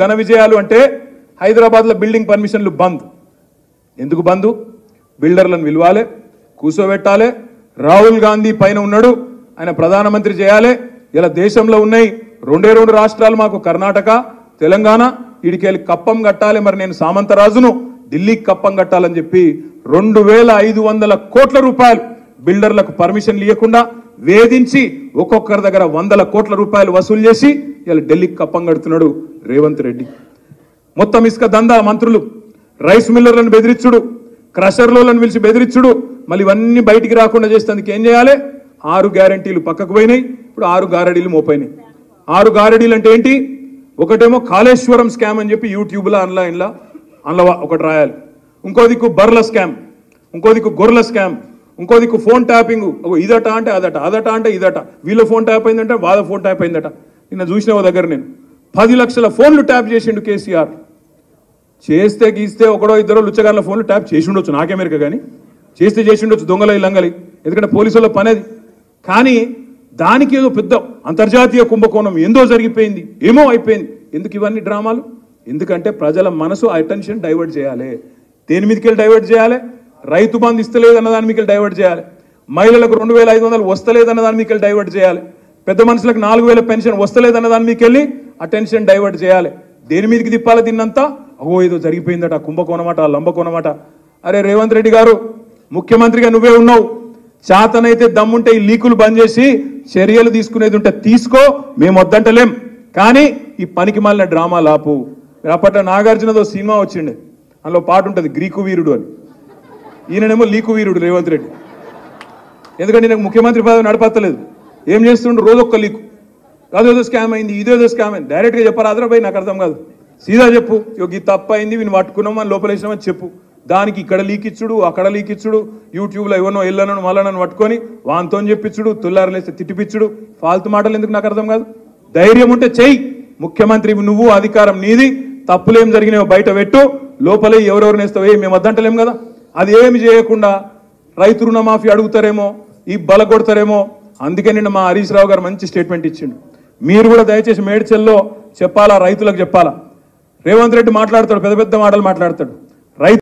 ఘన విజయాలు అంటే హైదరాబాద్లో బిల్డింగ్ పర్మిషన్లు బంద్. ఎందుకు బంద్? బిల్డర్లను విలువాలే, కూసోబెట్టాలి. రాహుల్ గాంధీ పైన ఉన్నాడు, ఆయన ప్రధానమంత్రి చేయాలి. ఇలా దేశంలో ఉన్నాయి రెండు రాష్ట్రాలు మాకు, కర్ణాటక తెలంగాణ. ఈడికెళ్ళి కప్పం కట్టాలి. మరి నేను సామంతరాజును, ఢిల్లీకి కప్పం కట్టాలని చెప్పి 2500 కోట్ల రూపాయలు బిల్డర్లకు పర్మిషన్లు ఇవ్వకుండా వేధించి ఒక్కొక్కరి దగ్గర 100 కోట్ల రూపాయలు వసూలు చేసి ఇలా ఢిల్లీకి కప్పం కడుతున్నాడు రేవంత్ రెడ్డి. మొత్తం ఇసుక దందా మంత్రులు, రైస్ మిల్లర్లను బెదిరించుడు, క్రషర్లను పిలిచి బెదిరించుడు, మళ్ళీ ఇవన్నీ బయటికి రాకుండా చేసేందుకు ఏం చేయాలి? 6 గ్యారంటీలు పక్కకు పోయినాయి, ఇప్పుడు 6 గారడీలు మోపోయినాయి. 6 గారడీలు అంటే ఏంటి? ఒకటేమో కాళేశ్వరం స్కామ్ అని చెప్పి యూట్యూబ్లో ఆన్లైన్లో ఒకటి రాయాలి, ఇంకో దిక్కు బర్ల స్కామ్, ఇంకో దిక్కు గొర్రెల స్కామ్, ఇంకో దిక్కు ఫోన్ ట్యాపింగ్, ఇదట అంటే అదట, అదట అంటే ఇదట, వీళ్ళ ఫోన్ ట్యాప్ అయిందంటే వాళ్ళ ఫోన్ ట్యాప్ అయిందట. నిన్న చూసిన ఓ దగ్గర నేను 10 లక్షల ఫోన్లు ట్యాప్ చేసిండు కేసీఆర్. చేస్తే గీస్తే ఒకడో ఇద్దరో లుచ్చగాళ్ళ ఫోన్లు ట్యాప్ చేసి ఉండొచ్చు, నాకేమెరక కానీ చేస్తే చేసి ఉండొచ్చు, దొంగల లంగలి, ఎందుకంటే పోలీసుల పనేది. కానీ దానికి ఏదో పెద్ద అంతర్జాతీయ కుంభకోణం ఏందో జరిగిపోయింది, ఏమో అయిపోయింది. ఎందుకు ఇవన్నీ డ్రామాలు? ఎందుకంటే ప్రజల మనసు అటెన్షన్ డైవర్ట్ చేయాలి. దేని మీదకెళ్ళి డైవర్ట్ చేయాలి? రైతు బంధు ఇస్తలేదన్న దాని మీదకెళ్ళి డైవర్ట్ చేయాలి, మహిళలకు 2500 వస్తలేదన్న దాని మీదకెళ్ళి డైవర్ట్ చేయాలి, పెద్ద మనుషులకు 4000 పెన్షన్ వస్తలేదన్న దాని మీదకెళ్ళి అటెన్షన్ డైవర్ట్ చేయాలి. దేని మీదకి తిప్పాలి దీన్నంతా? ఏదో జరిగిపోయిందట, కుంభకోణమట, లంబకోణమట. అరే రేవంత్ రెడ్డి గారు, ముఖ్యమంత్రిగా నువ్వే ఉన్నావు, చేతనైతే దమ్ముంటే ఈ లీకులు బంద్ చేసి చర్యలు తీసుకునేది ఉంటే తీసుకో, మేము వద్దంటలేం. కానీ ఈ పనికి మాలిన డ్రామాలు ఆపు. అప్పట్లో నాగార్జునదో సినిమా వచ్చిండే, అందులో పాట ఉంటుంది గ్రీకు వీరుడు అని. ఈయననేమో లీకు వీరుడు రేవంత్ రెడ్డి. ఎందుకంటే నాకు ముఖ్యమంత్రి పదవి నడపత్తలేదు, ఏం చేస్తుండ్రు? రోజొక్క లీకు, అదేదో స్కామ్ అయింది, ఇదేదో స్కామ్ అయింది. డైరెక్ట్గా చెప్పారు, అదరపోయి నాకు అర్థం కాదు, సీదా చెప్పు, ఇది తప్పు అయింది, వీని పట్టుకున్నాం అని లోపలేసినామని చెప్పు. దానికి ఇక్కడ లీకిచ్చుడు, అక్కడ లీకిచ్చుడు, యూట్యూబ్లో ఎవరినో ఎల్లనను మళ్ళనను పట్టుకొని వాంతో చెప్పించుడు, తుల్లారలేస్తే తిట్టిపిచ్చుడు, ఫాల్తు మాటలు ఎందుకు నాకు అర్థం కాదు. ధైర్యం ఉంటే చెయ్యి, ముఖ్యమంత్రి నువ్వు, అధికారం నీది, తప్పులేం జరిగినాయో బయట పెట్టు, లోపలే ఎవరెవరు నేస్తావు, మేము వద్దంటలేం కదా. అది ఏమి చేయకుండా రైతు రుణమాఫీ అడుగుతారేమో, ఈ బలగొడతారేమో. అందుకే నిన్న మా హరీష్ రావు గారు మంచి స్టేట్మెంట్ ఇచ్చిండు. మీరు కూడా దయచేసి మేడ్చల్లో చెప్పాలా, రైతులకు చెప్పాలా. రేవంత్ రెడ్డి మాట్లాడతాడు, పెద్ద పెద్ద మాటలు మాట్లాడతాడు.